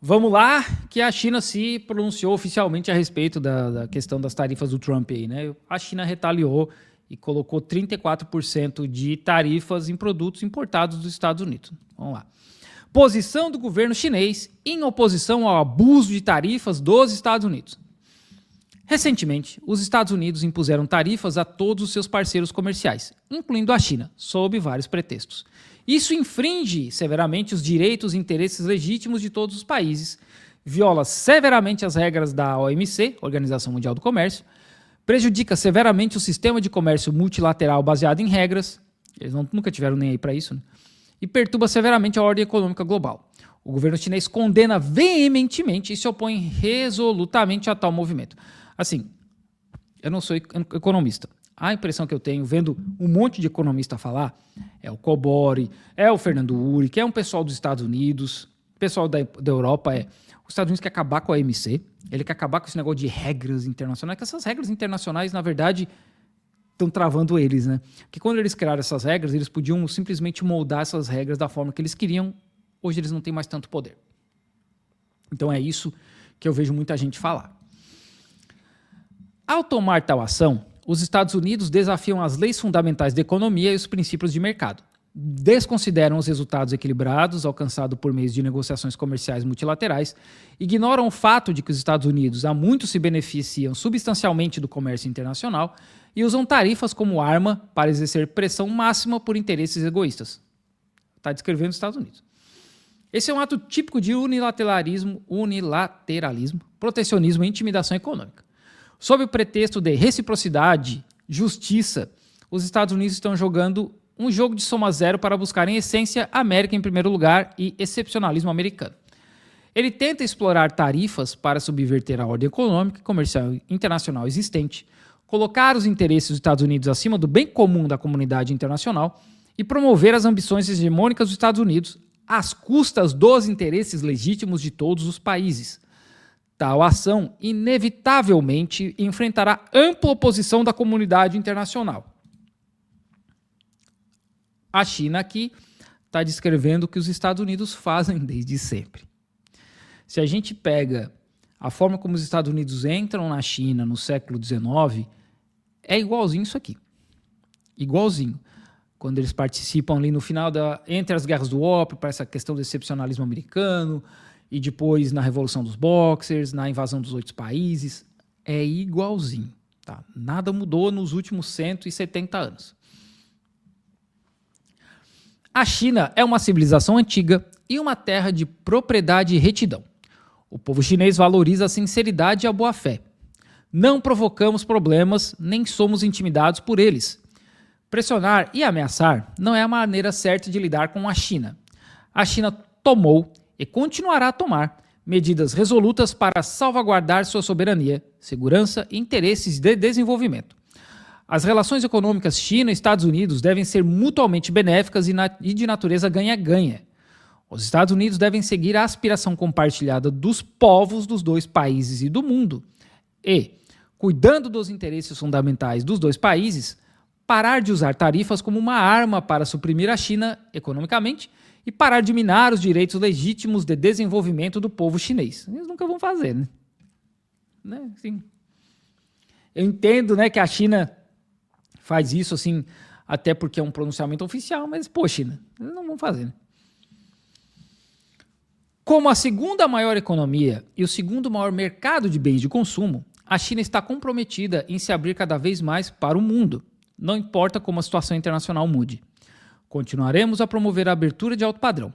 Vamos lá, que a China se pronunciou oficialmente a respeito da questão das tarifas do Trump aí, né? A China retaliou e colocou 34% de tarifas em produtos importados dos Estados Unidos. Vamos lá. Posição do governo chinês em oposição ao abuso de tarifas dos Estados Unidos. Recentemente, os Estados Unidos impuseram tarifas a todos os seus parceiros comerciais, incluindo a China, sob vários pretextos. Isso infringe severamente os direitos e interesses legítimos de todos os países, viola severamente as regras da OMC, Organização Mundial do Comércio, prejudica severamente o sistema de comércio multilateral baseado em regras, eles nunca tiveram nem aí para isso, né? E perturba severamente a ordem econômica global. O governo chinês condena veementemente e se opõe resolutamente a tal movimento. Assim, eu não sou economista. A impressão que eu tenho, vendo um monte de economista falar, é o Cobori, é o Fernando Uri, que é um pessoal dos Estados Unidos, pessoal da Europa, os Estados Unidos quer acabar com a OMC, ele quer acabar com esse negócio de regras internacionais, que essas regras internacionais, na verdade, estão travando eles, né? Porque quando eles criaram essas regras, eles podiam simplesmente moldar essas regras da forma que eles queriam, hoje eles não têm mais tanto poder. Então é isso que eu vejo muita gente falar. Ao tomar tal ação, os Estados Unidos desafiam as leis fundamentais da economia e os princípios de mercado, desconsideram os resultados equilibrados alcançados por meio de negociações comerciais multilaterais, ignoram o fato de que os Estados Unidos há muito se beneficiam substancialmente do comércio internacional e usam tarifas como arma para exercer pressão máxima por interesses egoístas. Está descrevendo os Estados Unidos. Esse é um ato típico de unilateralismo, protecionismo e intimidação econômica. Sob o pretexto de reciprocidade, justiça, os Estados Unidos estão jogando um jogo de soma zero para buscar, em essência, a América em primeiro lugar e excepcionalismo americano. Ele tenta explorar tarifas para subverter a ordem econômica e comercial internacional existente, colocar os interesses dos Estados Unidos acima do bem comum da comunidade internacional e promover as ambições hegemônicas dos Estados Unidos às custas dos interesses legítimos de todos os países. Tal ação, inevitavelmente, enfrentará ampla oposição da comunidade internacional. A China aqui está descrevendo o que os Estados Unidos fazem desde sempre. Se a gente pega a forma como os Estados Unidos entram na China no século XIX, é igualzinho isso aqui. Igualzinho. Quando eles participam ali no final, entre as guerras do ópio, para essa questão do excepcionalismo americano, e depois na Revolução dos Boxers, na invasão dos 8 países, é igualzinho. Tá? Nada mudou nos últimos 170 anos. A China é uma civilização antiga e uma terra de propriedade e retidão. O povo chinês valoriza a sinceridade e a boa-fé. Não provocamos problemas, nem somos intimidados por eles. Pressionar e ameaçar não é a maneira certa de lidar com a China. A China tomou e continuará a tomar medidas resolutas para salvaguardar sua soberania, segurança e interesses de desenvolvimento. As relações econômicas China e Estados Unidos devem ser mutuamente benéficas e de natureza ganha-ganha. Os Estados Unidos devem seguir a aspiração compartilhada dos povos dos dois países e do mundo e, cuidando dos interesses fundamentais dos dois países, parar de usar tarifas como uma arma para suprimir a China economicamente e parar de minar os direitos legítimos de desenvolvimento do povo chinês. Eles nunca vão fazer, né? Assim, eu entendo, né, que a China faz isso, assim, até porque é um pronunciamento oficial, mas, pô, China, eles não vão fazer, né? Como a segunda maior economia e o segundo maior mercado de bens de consumo, a China está comprometida em se abrir cada vez mais para o mundo, não importa como a situação internacional mude. Continuaremos a promover a abertura de alto padrão.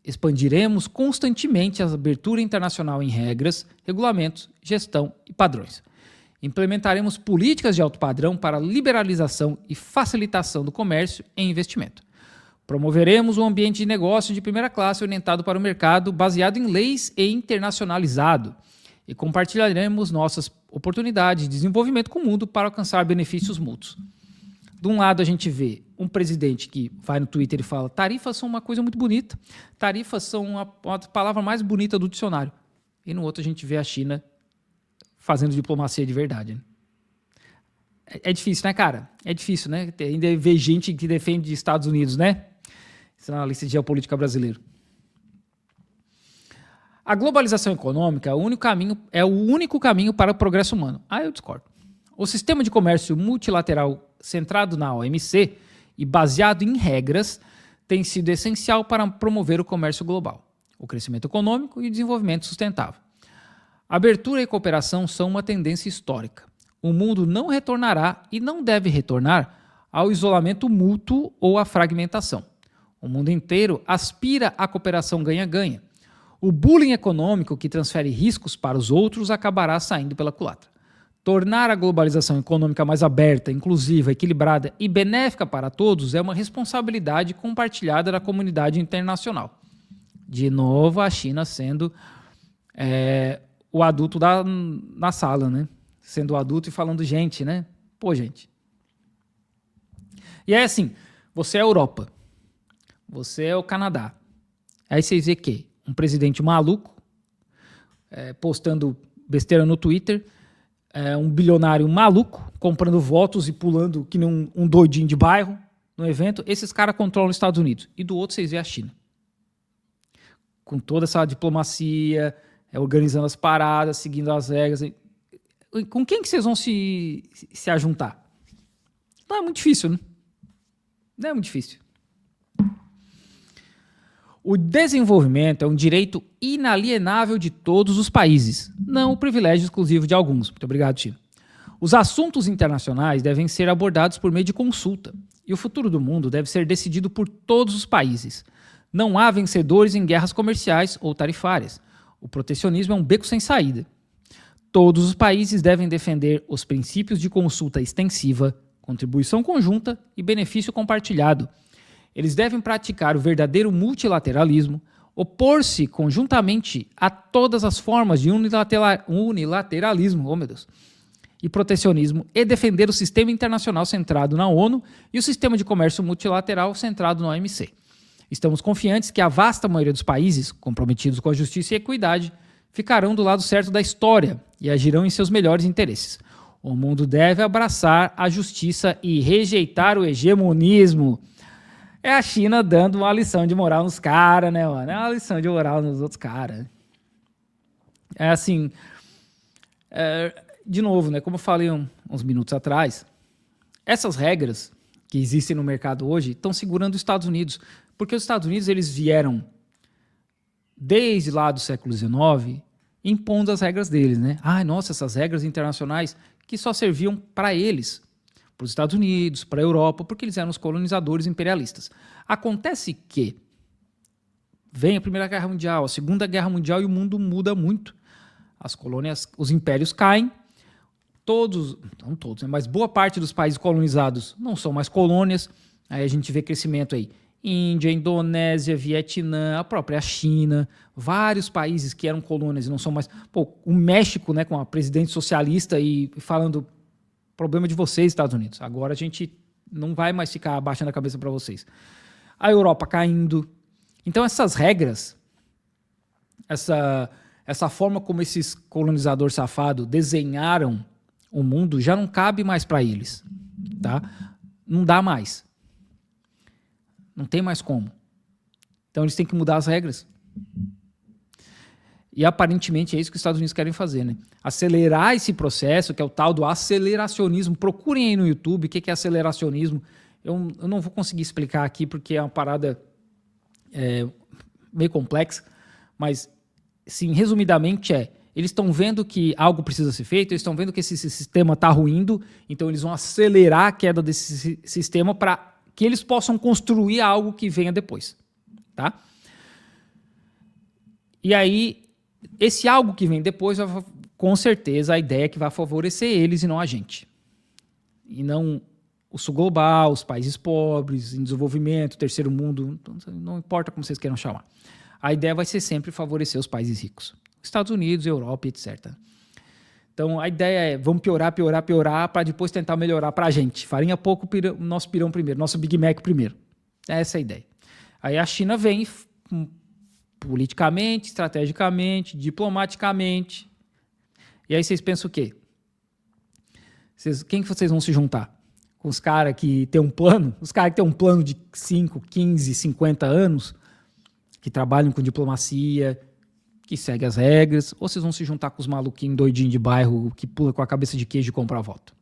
Expandiremos constantemente a abertura internacional em regras, regulamentos, gestão e padrões. Implementaremos políticas de alto padrão para liberalização e facilitação do comércio e investimento. Promoveremos um ambiente de negócio de primeira classe orientado para o mercado, baseado em leis e internacionalizado. E compartilharemos nossas oportunidades de desenvolvimento com o mundo para alcançar benefícios mútuos. De um lado, a gente vê um presidente que vai no Twitter e fala: tarifas são uma coisa muito bonita, tarifas são a palavra mais bonita do dicionário. E no outro, a gente vê a China fazendo diplomacia de verdade, né? É difícil, né, cara? É difícil, né? Ainda ver gente que defende Estados Unidos, né? Isso é uma lista de geopolítica brasileira. A globalização econômica é o único caminho para o progresso humano. Eu discordo. O sistema de comércio multilateral centrado na OMC e baseado em regras tem sido essencial para promover o comércio global, o crescimento econômico e o desenvolvimento sustentável. Abertura e cooperação são uma tendência histórica. O mundo não retornará e não deve retornar ao isolamento mútuo ou à fragmentação. O mundo inteiro aspira à cooperação ganha-ganha. O bullying econômico que transfere riscos para os outros acabará saindo pela culatra. Tornar a globalização econômica mais aberta, inclusiva, equilibrada e benéfica para todos é uma responsabilidade compartilhada da comunidade internacional. De novo, a China sendo o adulto na sala, né? Sendo o adulto e falando gente, né? Pô, gente. E é assim, você é a Europa, você é o Canadá. Aí vocês vê que um presidente maluco, postando besteira no Twitter, um bilionário maluco, comprando votos e pulando que nem um doidinho de bairro no evento. Esses caras controlam os Estados Unidos. E do outro vocês vê a China. Com toda essa diplomacia, organizando as paradas, seguindo as regras. Com quem que vocês vão se ajuntar? Não é muito difícil, né? Não é muito difícil. O desenvolvimento é um direito inalienável de todos os países, não o privilégio exclusivo de alguns. Muito obrigado, China. Os assuntos internacionais devem ser abordados por meio de consulta, e o futuro do mundo deve ser decidido por todos os países. Não há vencedores em guerras comerciais ou tarifárias. O protecionismo é um beco sem saída. Todos os países devem defender os princípios de consulta extensiva, contribuição conjunta e benefício compartilhado. Eles devem praticar o verdadeiro multilateralismo, opor-se conjuntamente a todas as formas de unilateralismo, e protecionismo, e defender o sistema internacional centrado na ONU e o sistema de comércio multilateral centrado na OMC. Estamos confiantes que a vasta maioria dos países, comprometidos com a justiça e a equidade, ficarão do lado certo da história e agirão em seus melhores interesses. O mundo deve abraçar a justiça e rejeitar o hegemonismo. É a China dando uma lição de moral nos caras, né, mano? É uma lição de moral nos outros caras. É assim... de novo, né? Como eu falei uns minutos atrás, essas regras que existem no mercado hoje estão segurando os Estados Unidos. Porque os Estados Unidos eles vieram, desde lá do século XIX, impondo as regras deles, né? Nossa, essas regras internacionais que só serviam para eles, para os Estados Unidos, para a Europa, porque eles eram os colonizadores imperialistas. Acontece que vem a Primeira Guerra Mundial, a Segunda Guerra Mundial e o mundo muda muito. As colônias, os impérios caem, não todos, né, mas boa parte dos países colonizados não são mais colônias. Aí a gente vê crescimento aí. Índia, Indonésia, Vietnã, a própria China, vários países que eram colônias e não são mais... o México, né, com a presidente socialista e falando... Problema de vocês, Estados Unidos. Agora a gente não vai mais ficar abaixando a cabeça para vocês. A Europa caindo. Então essas regras, essa forma como esses colonizadores safados desenharam o mundo já não cabe mais para eles. Tá? Não dá mais. Não tem mais como. Então eles têm que mudar as regras. E aparentemente é isso que os Estados Unidos querem fazer, né? Acelerar esse processo, que é o tal do aceleracionismo. Procurem aí no YouTube o que é aceleracionismo. Eu não vou conseguir explicar aqui porque é uma parada meio complexa, mas, sim, resumidamente eles estão vendo que algo precisa ser feito, eles estão vendo que esse sistema está ruindo, então eles vão acelerar a queda desse sistema para que eles possam construir algo que venha depois. Tá? E aí... Esse algo que vem depois, com certeza, a ideia é que vai favorecer eles e não a gente. E não o sul global, os países pobres, em desenvolvimento, terceiro mundo, não importa como vocês queiram chamar. A ideia vai ser sempre favorecer os países ricos. Estados Unidos, Europa, etc. Então, a ideia é, vamos piorar para depois tentar melhorar para a gente. Farinha pouco, nosso pirão primeiro, nosso Big Mac primeiro. Essa é a ideia. Aí a China vem... politicamente, estrategicamente, diplomaticamente. E aí vocês pensam o quê? Quem que vocês vão se juntar? Com os caras que têm um plano? Os caras que têm um plano de 5, 15, 50 anos, que trabalham com diplomacia, que segue as regras, ou vocês vão se juntar com os maluquinhos doidinhos de bairro que pula com a cabeça de queijo e compra voto?